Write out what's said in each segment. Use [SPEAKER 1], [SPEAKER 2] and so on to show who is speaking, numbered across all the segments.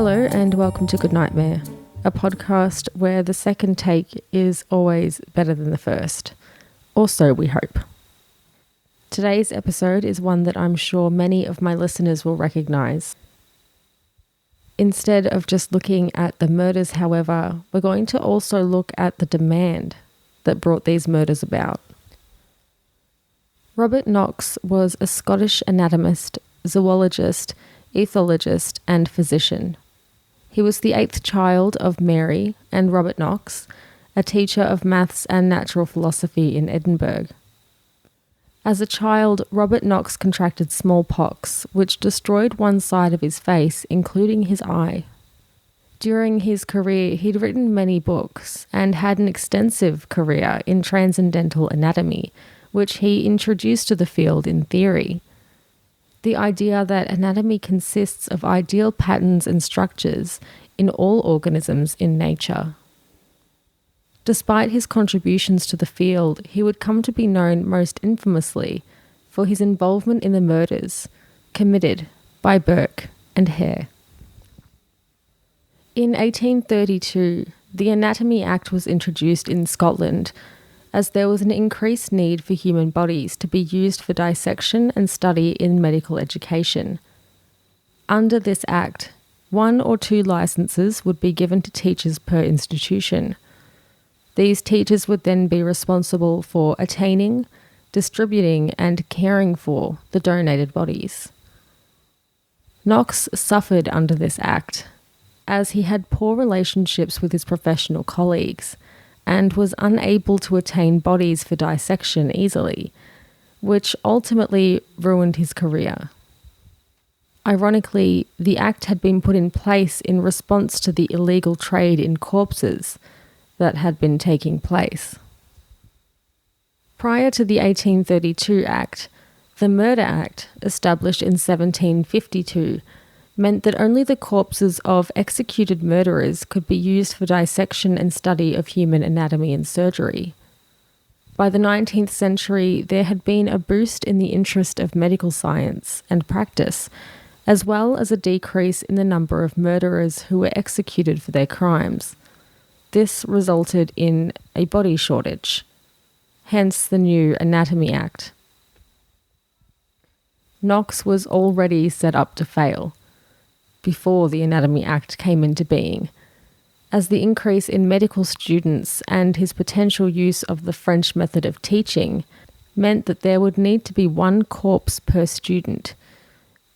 [SPEAKER 1] Hello and welcome to Good Nightmare, a podcast where the second take is always better than the first. Or so we hope. Today's episode is one that I'm sure many of my listeners will recognise. Instead of just looking at the murders, however, we're going to also look at the demand that brought these murders about. Robert Knox was a Scottish anatomist, zoologist, ethologist and physician. He was the 8th child of Mary and Robert Knox, a teacher of maths and natural philosophy in Edinburgh. As a child, Robert Knox contracted smallpox, which destroyed one side of his face, including his eye. During his career, he'd written many books and had an extensive career in transcendental anatomy, which he introduced to the field in theory. The idea that anatomy consists of ideal patterns and structures in all organisms in nature. Despite his contributions to the field, he would come to be known most infamously for his involvement in the murders committed by Burke and Hare. In 1832, the Anatomy Act was introduced in Scotland as there was an increased need for human bodies to be used for dissection and study in medical education. Under this act, 1 or 2 licenses would be given to teachers per institution. These teachers would then be responsible for attaining, distributing and caring for the donated bodies. Knox suffered under this act, as he had poor relationships with his professional colleagues and was unable to attain bodies for dissection easily, which ultimately ruined his career. Ironically, the act had been put in place in response to the illegal trade in corpses that had been taking place. Prior to the 1832 Act, the Murder Act, established in 1752, meant that only the corpses of executed murderers could be used for dissection and study of human anatomy and surgery. By the 19th century, there had been a boost in the interest of medical science and practice, as well as a decrease in the number of murderers who were executed for their crimes. This resulted in a body shortage, hence the new Anatomy Act. Knox was already set up to fail before the Anatomy Act came into being, as the increase in medical students and his potential use of the French method of teaching meant that there would need to be 1 corpse per student,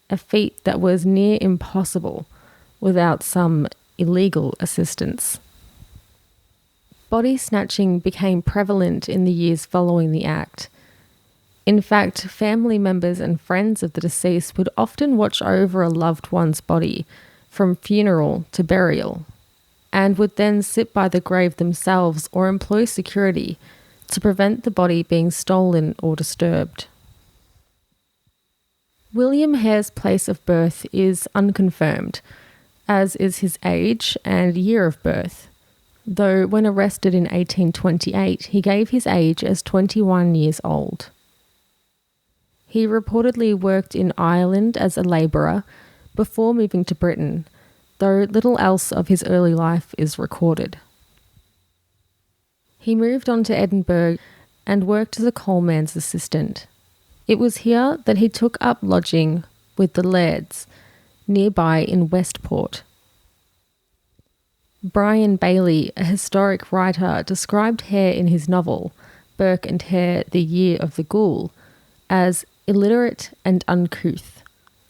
[SPEAKER 1] a feat that was near impossible without some illegal assistance. Body snatching became prevalent in the years following the Act. In fact, family members and friends of the deceased would often watch over a loved one's body from funeral to burial, and would then sit by the grave themselves or employ security to prevent the body being stolen or disturbed. William Hare's place of birth is unconfirmed, as is his age and year of birth, though when arrested in 1828, he gave his age as 21 years old. He reportedly worked in Ireland as a labourer before moving to Britain, though little else of his early life is recorded. He moved on to Edinburgh and worked as a coalman's assistant. It was here that he took up lodging with the Lairds, nearby in Westport. Brian Bailey, a historic writer, described Hare in his novel, Burke and Hare, The Year of the Ghoul, as illiterate and uncouth,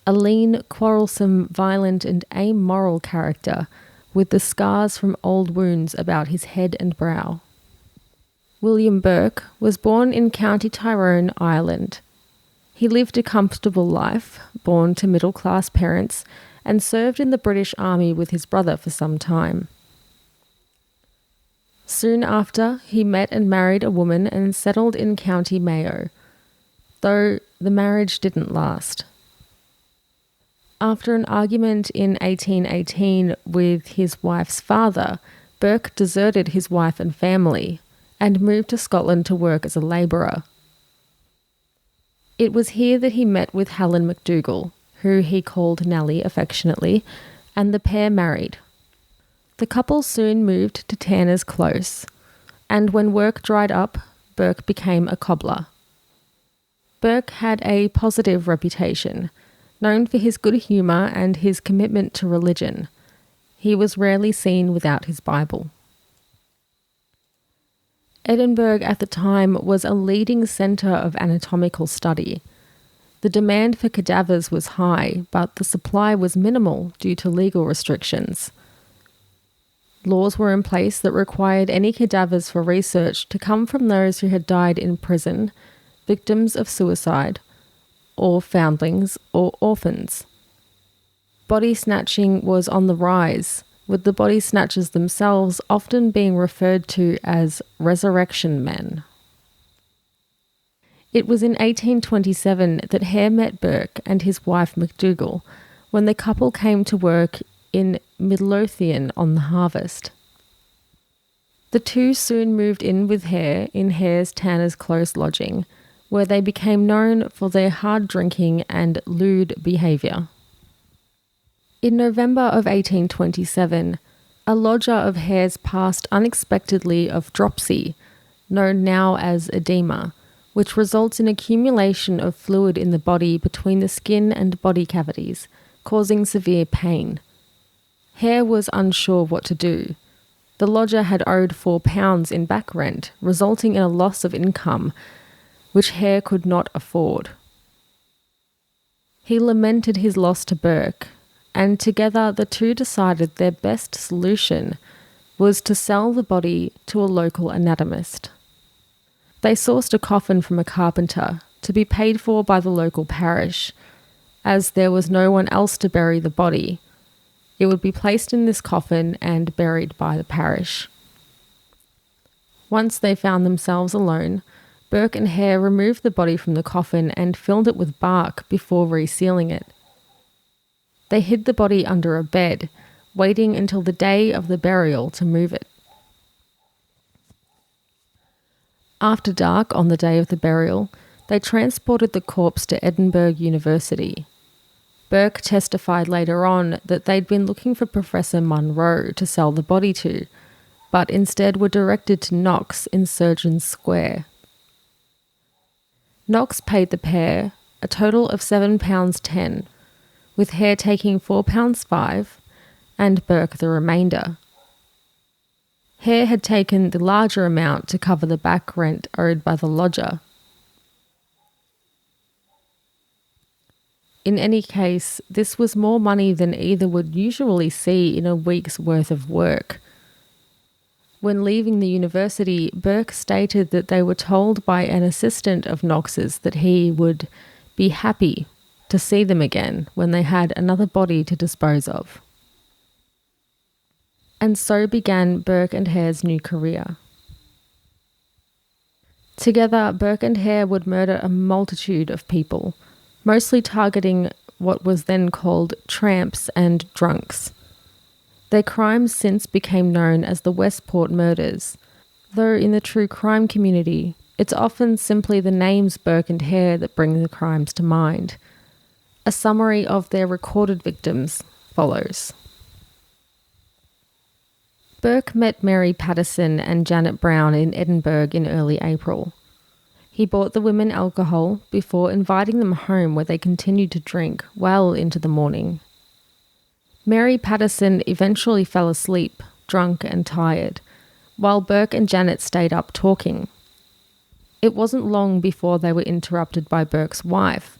[SPEAKER 1] a lean, quarrelsome, violent and amoral character with the scars from old wounds about his head and brow. William Burke was born in County Tyrone, Ireland. He lived a comfortable life, born to middle-class parents, and served in the British Army with his brother for some time. Soon after, he met and married a woman and settled in County Mayo, though the marriage didn't last. After an argument in 1818 with his wife's father, Burke deserted his wife and family and moved to Scotland to work as a labourer. It was here that he met with Helen MacDougall, who he called Nellie affectionately, and the pair married. The couple soon moved to Tanner's Close, and when work dried up, Burke became a cobbler. Burke had a positive reputation, known for his good humour and his commitment to religion. He was rarely seen without his Bible. Edinburgh at the time was a leading centre of anatomical study. The demand for cadavers was high, but the supply was minimal due to legal restrictions. Laws were in place that required any cadavers for research to come from those who had died in prison, victims of suicide, or foundlings or orphans. Body snatching was on the rise, with the body snatchers themselves often being referred to as resurrection men. It was in 1827 that Hare met Burke and his wife MacDougall when the couple came to work in Midlothian on the harvest. The two soon moved in with Hare in Hare's Tanner's Close lodging, where they became known for their hard drinking and lewd behaviour. In November of 1827, a lodger of Hare's passed unexpectedly of dropsy, known now as edema, which results in accumulation of fluid in the body between the skin and body cavities, causing severe pain. Hare was unsure what to do. The lodger had owed £4 in back rent, resulting in a loss of income, which Hare could not afford. He lamented his loss to Burke, and together the two decided their best solution was to sell the body to a local anatomist. They sourced a coffin from a carpenter to be paid for by the local parish. As there was no one else to bury the body, it would be placed in this coffin and buried by the parish. Once they found themselves alone, Burke and Hare removed the body from the coffin and filled it with bark before resealing it. They hid the body under a bed, waiting until the day of the burial to move it. After dark on the day of the burial, they transported the corpse to Edinburgh University. Burke testified later on that they'd been looking for Professor Munro to sell the body to, but instead were directed to Knox in Surgeons Square. Knox paid the pair a total of £7.10, with Hare taking £4.05 and Burke the remainder. Hare had taken the larger amount to cover the back rent owed by the lodger. In any case, this was more money than either would usually see in a week's worth of work. When leaving the university, Burke stated that they were told by an assistant of Knox's that he would be happy to see them again when they had another body to dispose of. And so began Burke and Hare's new career. Together, Burke and Hare would murder a multitude of people, mostly targeting what was then called tramps and drunks. Their crimes since became known as the Westport murders, though in the true crime community, it's often simply the names Burke and Hare that bring the crimes to mind. A summary of their recorded victims follows. Burke met Mary Patterson and Janet Brown in Edinburgh in early April. He bought the women alcohol before inviting them home, where they continued to drink well into the morning. Mary Patterson eventually fell asleep, drunk and tired, while Burke and Janet stayed up talking. It wasn't long before they were interrupted by Burke's wife,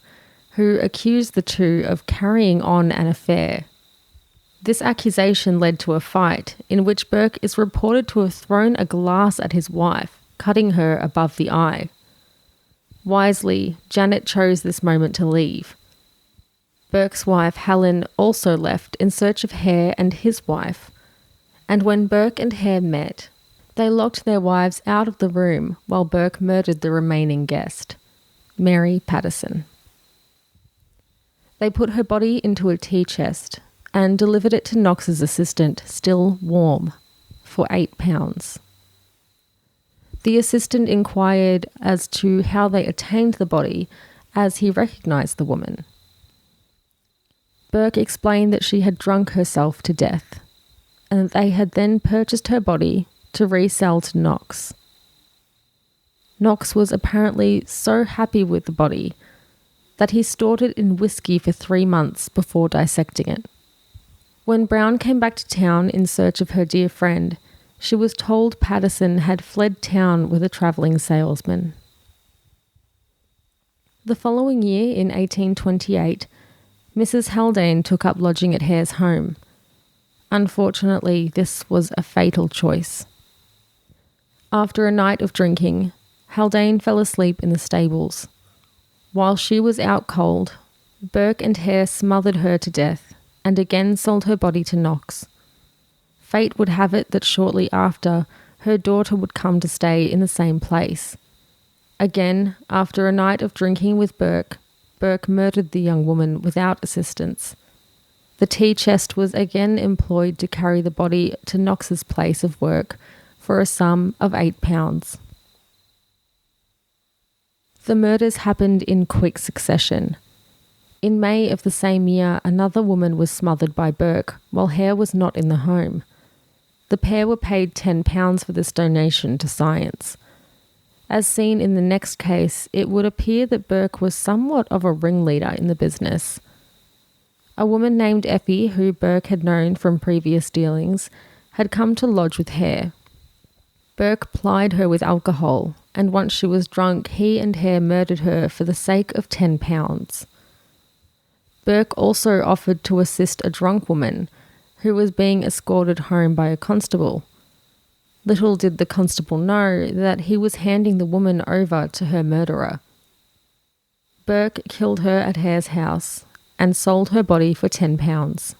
[SPEAKER 1] who accused the two of carrying on an affair. This accusation led to a fight, in which Burke is reported to have thrown a glass at his wife, cutting her above the eye. Wisely, Janet chose this moment to leave. Burke's wife, Helen, also left in search of Hare and his wife, and when Burke and Hare met, they locked their wives out of the room while Burke murdered the remaining guest, Mary Patterson. They put her body into a tea chest and delivered it to Knox's assistant, still warm, for £8. The assistant inquired as to how they attained the body, as he recognised the woman. Burke explained that she had drunk herself to death, and that they had then purchased her body to resell to Knox. Knox was apparently so happy with the body that he stored it in whiskey for 3 months before dissecting it. When Brown came back to town in search of her dear friend, she was told Patterson had fled town with a travelling salesman. The following year, in 1828, Mrs. Haldane took up lodging at Hare's home. Unfortunately, this was a fatal choice. After a night of drinking, Haldane fell asleep in the stables. While she was out cold, Burke and Hare smothered her to death and again sold her body to Knox. Fate would have it that shortly after, her daughter would come to stay in the same place. Again, after a night of drinking with Burke, Burke murdered the young woman without assistance. The tea chest was again employed to carry the body to Knox's place of work for a sum of £8. The murders happened in quick succession. In May of the same year, another woman was smothered by Burke while Hare was not in the home. The pair were paid £10 for this donation to science. As seen in the next case, it would appear that Burke was somewhat of a ringleader in the business. A woman named Effie, who Burke had known from previous dealings, had come to lodge with Hare. Burke plied her with alcohol, and once she was drunk, he and Hare murdered her for the sake of £10. Burke also offered to assist a drunk woman who was being escorted home by a constable. Little did the constable know that he was handing the woman over to her murderer. Burke killed her at Hare's house and sold her body for £10.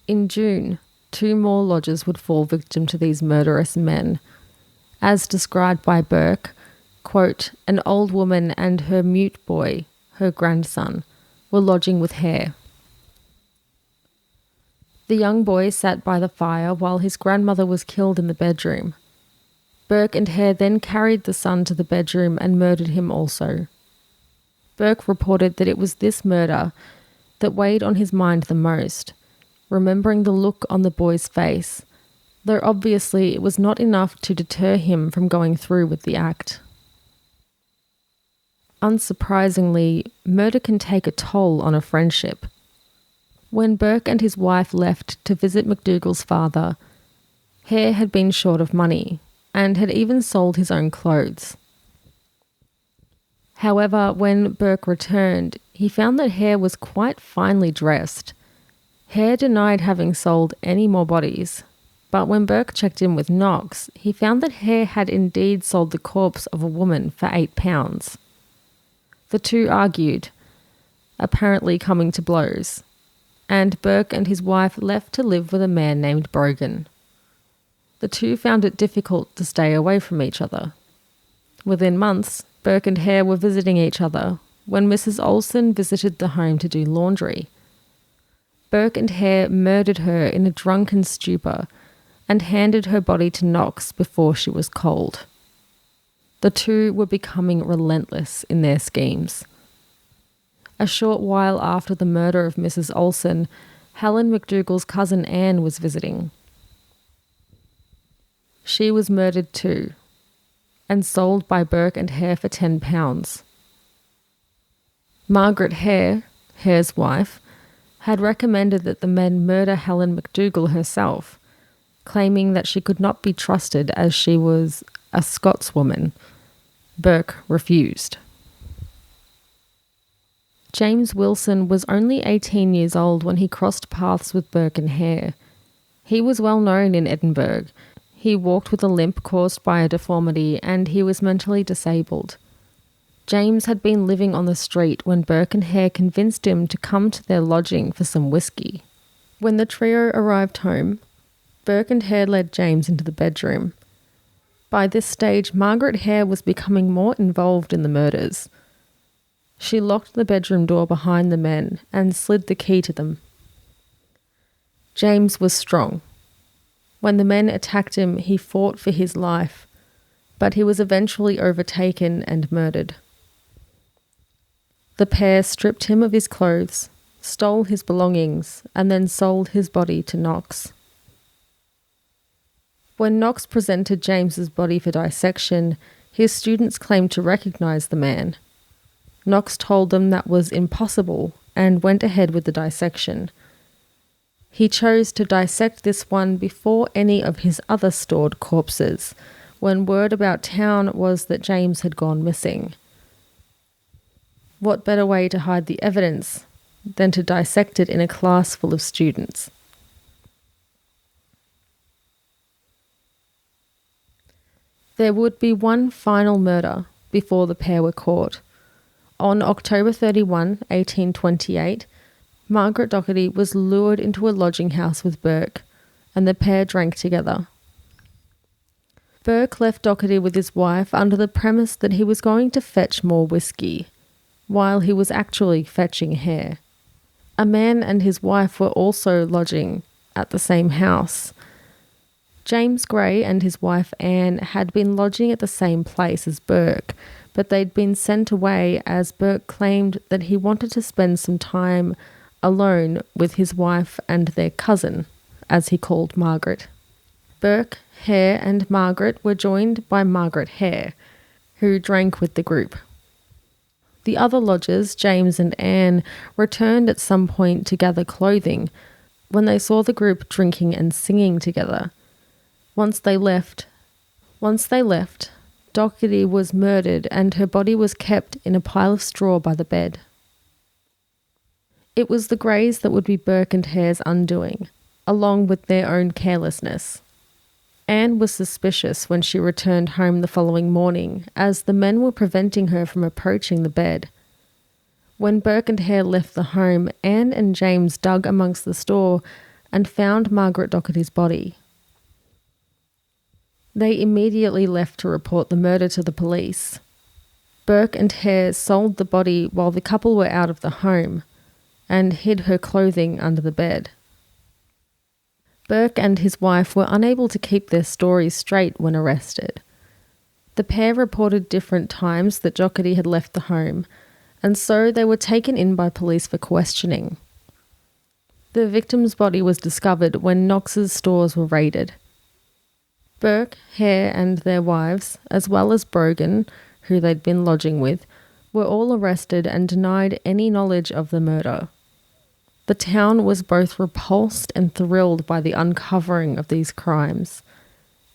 [SPEAKER 1] In June, 2 more lodgers would fall victim to these murderous men. As described by Burke, quote, an old woman and her mute boy, her grandson, were lodging with Hare. The young boy sat by the fire while his grandmother was killed in the bedroom. Burke and Hare then carried the son to the bedroom and murdered him also. Burke reported that it was this murder that weighed on his mind the most, remembering the look on the boy's face, though obviously it was not enough to deter him from going through with the act. Unsurprisingly, murder can take a toll on a friendship. When Burke and his wife left to visit McDougall's father, Hare had been short of money and had even sold his own clothes. However, when Burke returned, he found that Hare was quite finely dressed. Hare denied having sold any more bodies, but when Burke checked in with Knox, he found that Hare had indeed sold the corpse of a woman for £8. The two argued, apparently coming to blows, and Burke and his wife left to live with a man named Brogan. The two found it difficult to stay away from each other. Within months, Burke and Hare were visiting each other when Mrs. Olsen visited the home to do laundry. Burke and Hare murdered her in a drunken stupor and handed her body to Knox before she was cold. The two were becoming relentless in their schemes. A short while after the murder of Mrs. Olsen, Helen McDougall's cousin Anne was visiting. She was murdered too, and sold by Burke and Hare for £10. Margaret Hare, Hare's wife, had recommended that the men murder Helen McDougall herself, claiming that she could not be trusted as she was a Scotswoman. Burke refused. James Wilson was only 18 years old when he crossed paths with Burke and Hare. He was well known in Edinburgh. He walked with a limp caused by a deformity, and he was mentally disabled. James had been living on the street when Burke and Hare convinced him to come to their lodging for some whiskey. When the trio arrived home, Burke and Hare led James into the bedroom. By this stage, Margaret Hare was becoming more involved in the murders. She locked the bedroom door behind the men and slid the key to them. James was strong. When the men attacked him, he fought for his life, but he was eventually overtaken and murdered. the pair stripped him of his clothes, stole his belongings, and then sold his body to Knox. When Knox presented James's body for dissection, his students claimed to recognize the man. Knox told them that was impossible and went ahead with the dissection. He chose to dissect this one before any of his other stored corpses, when word about town was that James had gone missing. What better way to hide the evidence than to dissect it in a class full of students? There would be one final murder before the pair were caught. On October 31, 1828, Margaret Doherty was lured into a lodging house with Burke, and the pair drank together. Burke left Doherty with his wife under the premise that he was going to fetch more whiskey, while he was actually fetching Hare. A man and his wife were also lodging at the same house. James Gray and his wife Anne had been lodging at the same place as Burke, but they'd been sent away as Burke claimed that he wanted to spend some time alone with his wife and their cousin, as he called Margaret. Burke, Hare and Margaret were joined by Margaret Hare, who drank with the group. The other lodgers, James and Anne, returned at some point to gather clothing when they saw the group drinking and singing together. Once they left, Doherty was murdered and her body was kept in a pile of straw by the bed. It was the Greys that would be Burke and Hare's undoing, along with their own carelessness. Anne was suspicious when she returned home the following morning, as the men were preventing her from approaching the bed. When Burke and Hare left the home, Anne and James dug amongst the store and found Margaret Doherty's body. They immediately left to report the murder to the police. Burke and Hare sold the body while the couple were out of the home and hid her clothing under the bed. Burke and his wife were unable to keep their stories straight when arrested. The pair reported different times that Doherty had left the home, and so they were taken in by police for questioning. The victim's body was discovered when Knox's stores were raided. Burke, Hare and their wives, as well as Brogan, who they'd been lodging with, were all arrested and denied any knowledge of the murder. The town was both repulsed and thrilled by the uncovering of these crimes.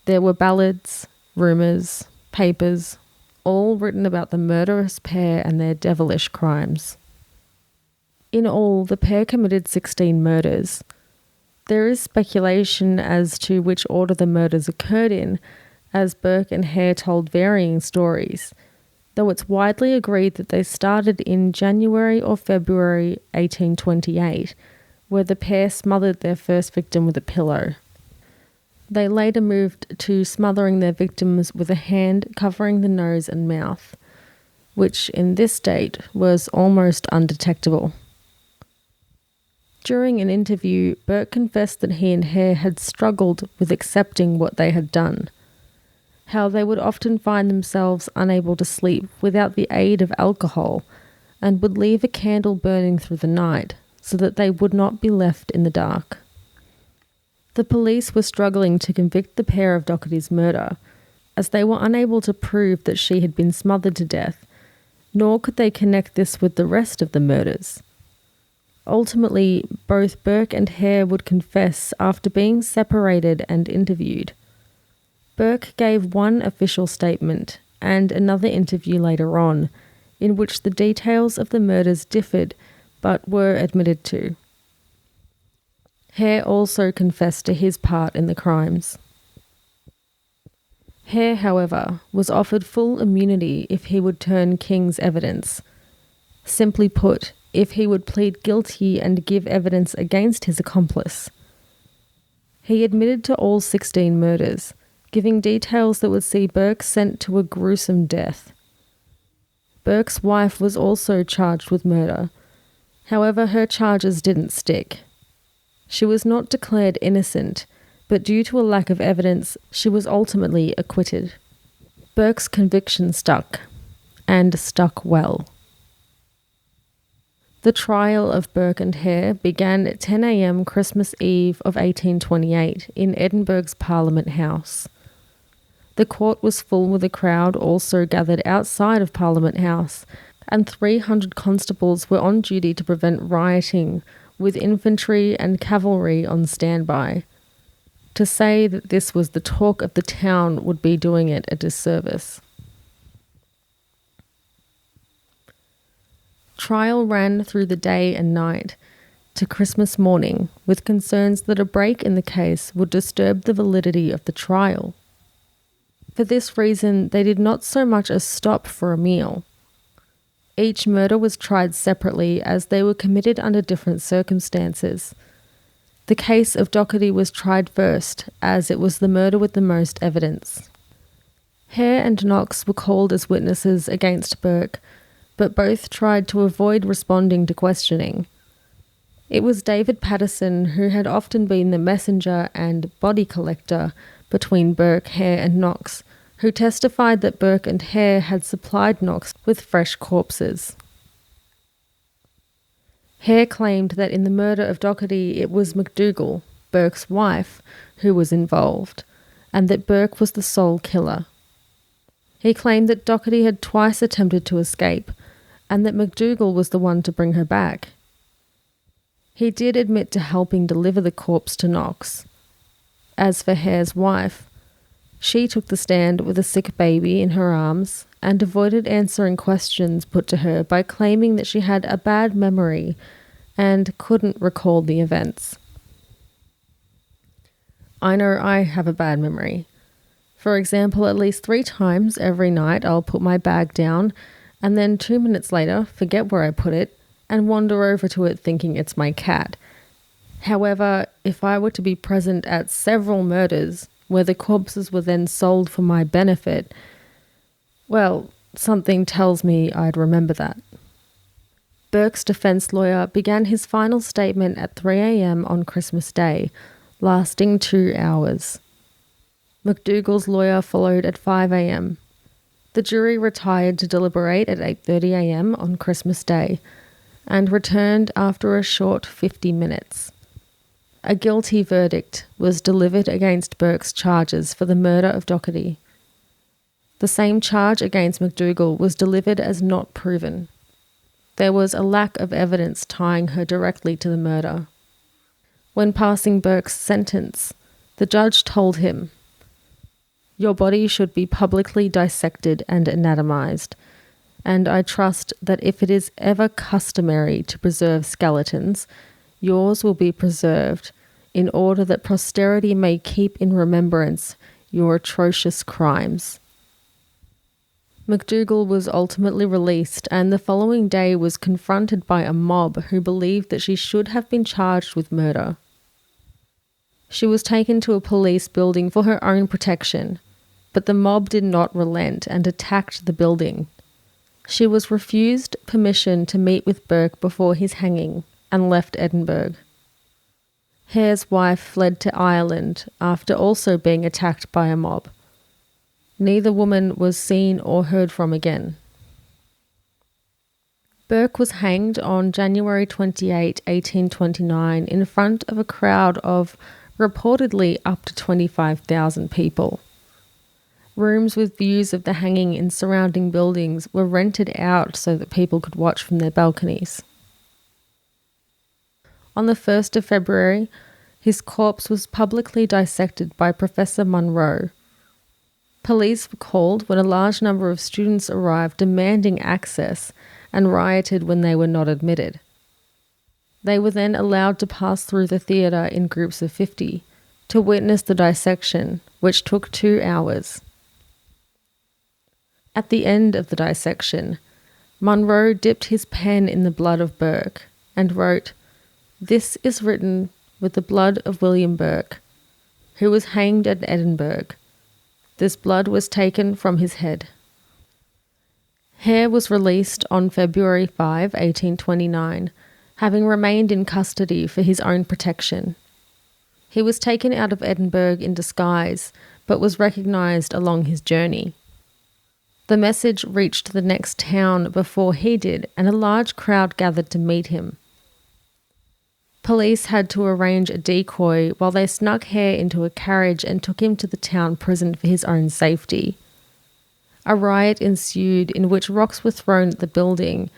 [SPEAKER 1] There were ballads, rumours, papers, all written about the murderous pair and their devilish crimes. In all, the pair committed 16 murders. There is speculation as to which order the murders occurred in, as Burke and Hare told varying stories, though it's widely agreed that they started in January or February 1828, where the pair smothered their first victim with a pillow. They later moved to smothering their victims with a hand covering the nose and mouth, which in this date was almost undetectable. During an interview, Burke confessed that he and Hare had struggled with accepting what they had done, how they would often find themselves unable to sleep without the aid of alcohol and would leave a candle burning through the night so that they would not be left in the dark. The police were struggling to convict the pair of Doherty's murder, as they were unable to prove that she had been smothered to death, nor could they connect this with the rest of the murders. Ultimately, both Burke and Hare would confess after being separated and interviewed. Burke gave one official statement and another interview later on, in which the details of the murders differed but were admitted to. Hare also confessed to his part in the crimes. Hare, however, was offered full immunity if he would turn King's evidence. Simply put, if he would plead guilty and give evidence against his accomplice. He admitted to all 16 murders, giving details that would see Burke sent to a gruesome death. Burke's wife was also charged with murder. However, her charges didn't stick. She was not declared innocent, but due to a lack of evidence, she was ultimately acquitted. Burke's conviction stuck, and stuck well. The trial of Burke and Hare began at 10 a.m. Christmas Eve of 1828 in Edinburgh's Parliament House. The court was full with a crowd also gathered outside of Parliament House, and 300 constables were on duty to prevent rioting, with infantry and cavalry on standby. To say that this was the talk of the town would be doing it a disservice. Trial ran through the day and night to Christmas morning, with concerns that a break in the case would disturb the validity of the trial. For this reason, they did not so much as stop for a meal. Each murder was tried separately as they were committed under different circumstances. The case of Doherty was tried first, as it was the murder with the most evidence. Hare and Knox were called as witnesses against Burke, but both tried to avoid responding to questioning. It was David Patterson who had often been the messenger and body collector between Burke, Hare and Knox, who testified that Burke and Hare had supplied Knox with fresh corpses. Hare claimed that in the murder of Doherty it was MacDougall, Burke's wife, who was involved, and that Burke was the sole killer. He claimed that Doherty had twice attempted to escape, and that MacDougall was the one to bring her back. He did admit to helping deliver the corpse to Knox. As for Hare's wife, she took the stand with a sick baby in her arms and avoided answering questions put to her by claiming that she had a bad memory and couldn't recall the events. I know I have a bad memory. For example, at least 3 times every night I'll put my bag down and then 2 minutes later forget where I put it and wander over to it thinking it's my cat. However, if I were to be present at several murders where the corpses were then sold for my benefit, well, something tells me I'd remember that. Burke's defense lawyer began his final statement at 3 a.m. on Christmas Day, lasting 2 hours. MacDougall's lawyer followed at 5 a.m. The jury retired to deliberate at 8:30 a.m. on Christmas Day and returned after a short 50 minutes. A guilty verdict was delivered against Burke's charges for the murder of Doherty. The same charge against MacDougall was delivered as not proven. There was a lack of evidence tying her directly to the murder. When passing Burke's sentence, the judge told him, "Your body should be publicly dissected and anatomized, and I trust that if it is ever customary to preserve skeletons, yours will be preserved in order that posterity may keep in remembrance your atrocious crimes." MacDougall was ultimately released, and the following day was confronted by a mob who believed that she should have been charged with murder. She was taken to a police building for her own protection, but the mob did not relent and attacked the building. She was refused permission to meet with Burke before his hanging and left Edinburgh. Hare's wife fled to Ireland after also being attacked by a mob. Neither woman was seen or heard from again. Burke was hanged on January 28, 1829 in front of a crowd of reportedly up to 25,000 people. Rooms with views of the hanging in surrounding buildings were rented out so that people could watch from their balconies. On the 1st of February, his corpse was publicly dissected by Professor Munro. Police were called when a large number of students arrived demanding access and rioted when they were not admitted. They were then allowed to pass through the theatre in groups of 50 to witness the dissection, which took 2 hours. At the end of the dissection, Munro dipped his pen in the blood of Burke and wrote, "This is written with the blood of William Burke, who was hanged at Edinburgh. This blood was taken from his head." Hare was released on February 5, 1829, having remained in custody for his own protection. He was taken out of Edinburgh in disguise, but was recognised along his journey. The message reached the next town before he did, and a large crowd gathered to meet him. Police had to arrange a decoy while they snuck Hare into a carriage and took him to the town prison for his own safety. A riot ensued in which rocks were thrown at the building,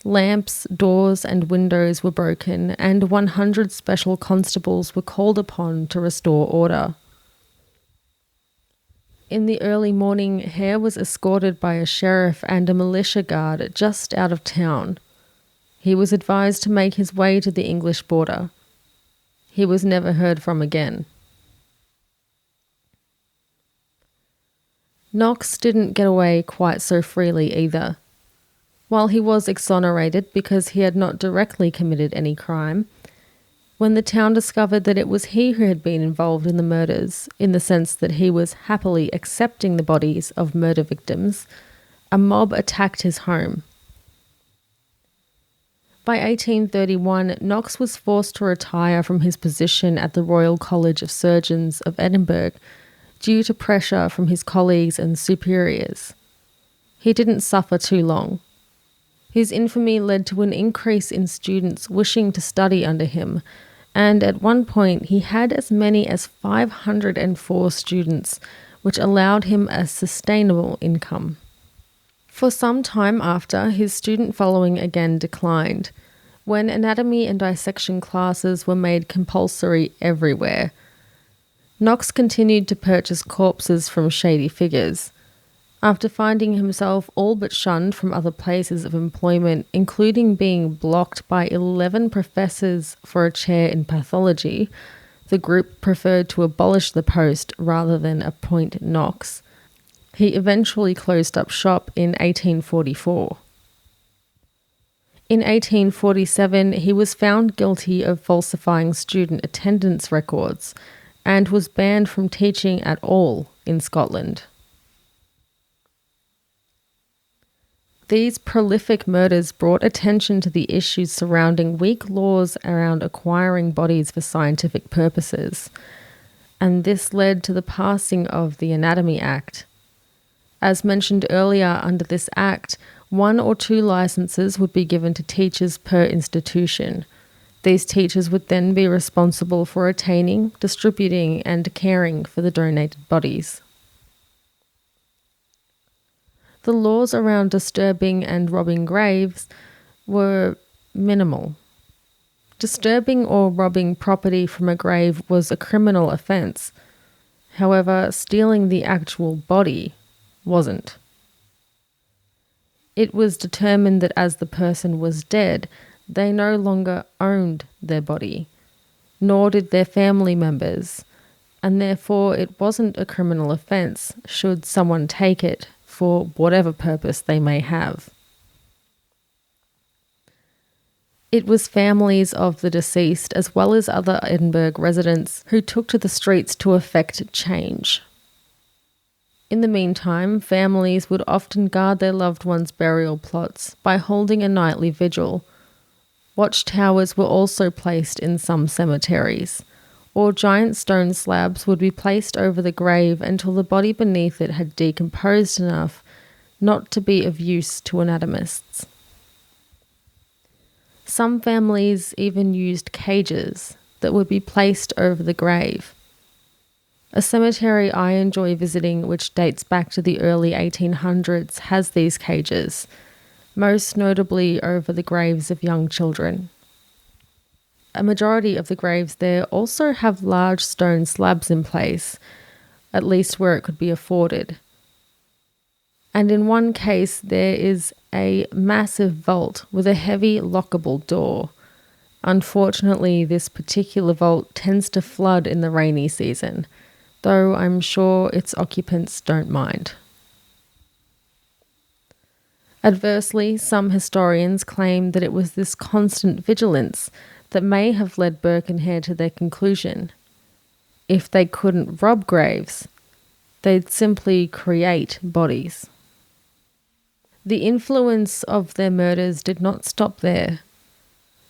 [SPEAKER 1] lamps, doors and windows were broken, and 100 special constables were called upon to restore order. In the early morning, Hare was escorted by a sheriff and a militia guard just out of town. He was advised to make his way to the English border. He was never heard from again. Knox didn't get away quite so freely either. While he was exonerated because he had not directly committed any crime, when the town discovered that it was he who had been involved in the murders, in the sense that he was happily accepting the bodies of murder victims, a mob attacked his home. By 1831, Knox was forced to retire from his position at the Royal College of Surgeons of Edinburgh due to pressure from his colleagues and superiors. He didn't suffer too long. His infamy led to an increase in students wishing to study under him, and at one point he had as many as 504 students, which allowed him a sustainable income. For some time after, his student following again declined, when anatomy and dissection classes were made compulsory everywhere. Knox continued to purchase corpses from shady figures. After finding himself all but shunned from other places of employment, including being blocked by 11 professors for a chair in pathology, the group preferred to abolish the post rather than appoint Knox. He eventually closed up shop in 1844. In 1847, he was found guilty of falsifying student attendance records and was banned from teaching at all in Scotland. These prolific murders brought attention to the issues surrounding weak laws around acquiring bodies for scientific purposes, and this led to the passing of the Anatomy Act. As mentioned earlier, under this Act, 1 or 2 licenses would be given to teachers per institution. These teachers would then be responsible for attaining, distributing, and caring for the donated bodies. The laws around disturbing and robbing graves were minimal. Disturbing or robbing property from a grave was a criminal offence. However, stealing the actual body wasn't. It was determined that as the person was dead, they no longer owned their body, nor did their family members, and therefore it wasn't a criminal offence should someone take it for whatever purpose they may have. It was families of the deceased as well as other Edinburgh residents who took to the streets to effect change. In the meantime, families would often guard their loved ones' burial plots by holding a nightly vigil. Watchtowers were also placed in some cemeteries, or giant stone slabs would be placed over the grave until the body beneath it had decomposed enough not to be of use to anatomists. Some families even used cages that would be placed over the grave. A cemetery I enjoy visiting, which dates back to the early 1800s, has these cages, most notably over the graves of young children. A majority of the graves there also have large stone slabs in place, at least where it could be afforded. And in one case there is a massive vault with a heavy lockable door. Unfortunately, this particular vault tends to flood in the rainy season, though I'm sure its occupants don't mind. Adversely, some historians claim that it was this constant vigilance that may have led Burke and Hare to their conclusion. If they couldn't rob graves, they'd simply create bodies. The influence of their murders did not stop there.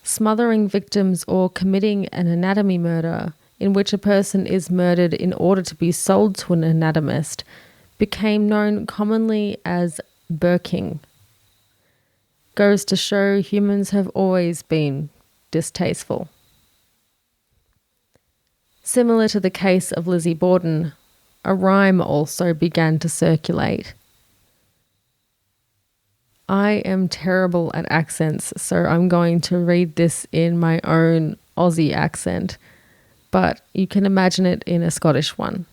[SPEAKER 1] Smothering victims or committing an anatomy murder, in which a person is murdered in order to be sold to an anatomist, became known commonly as Burking. Goes to show humans have always been distasteful. Similar to the case of Lizzie Borden, a rhyme also began to circulate. I am terrible at accents, so I'm going to read this in my own Aussie accent, but you can imagine it in a Scottish one.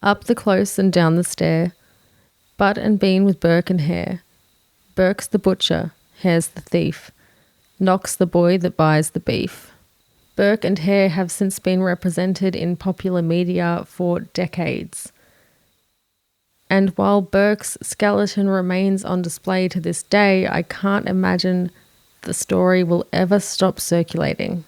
[SPEAKER 1] Up the close and down the stair, butt and bean with Burke and Hare. Burke's the butcher, Hare's the thief. Knox the boy that buys the beef. Burke and Hare have since been represented in popular media for decades. And while Burke's skeleton remains on display to this day, I can't imagine the story will ever stop circulating.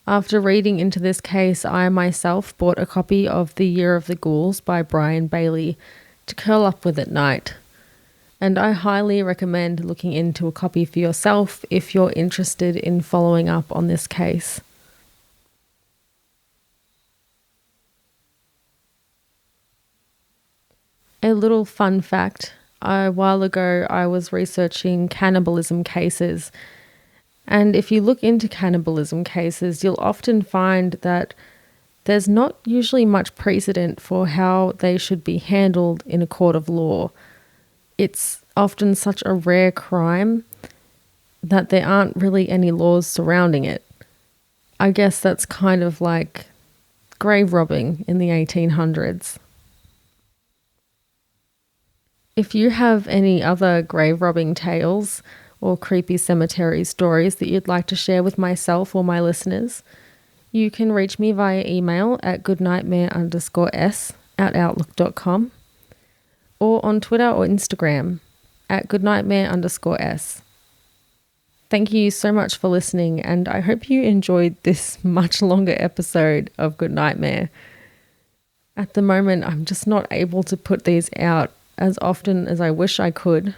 [SPEAKER 1] After reading into this case, I myself bought a copy of The Year of the Ghouls by Brian Bailey to curl up with at night. And I highly recommend looking into a copy for yourself if you're interested in following up on this case. A little fun fact, a while ago I was researching cannibalism cases, and if you look into cannibalism cases, you'll often find that there's not usually much precedent for how they should be handled in a court of law. It's often such a rare crime that there aren't really any laws surrounding it. I guess that's kind of like grave robbing in the 1800s. If you have any other grave robbing tales or creepy cemetery stories that you'd like to share with myself or my listeners, you can reach me via email at goodnightmare_s@outlook.com or on Twitter or Instagram at goodnightmare_s. Thank you so much for listening, and I hope you enjoyed this much longer episode of Good Nightmare. At the moment, I'm just not able to put these out as often as I wish I could,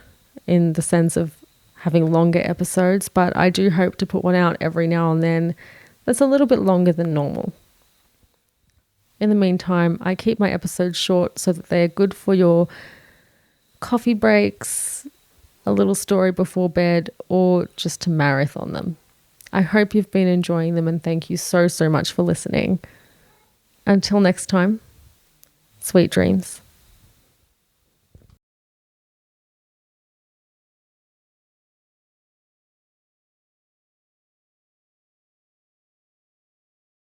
[SPEAKER 1] in the sense of having longer episodes, but I do hope to put one out every now and then that's a little bit longer than normal. In the meantime, I keep my episodes short so that they're good for your coffee breaks, a little story before bed, or just to marathon them. I hope you've been enjoying them, and thank you so much for listening. Until next time, sweet dreams.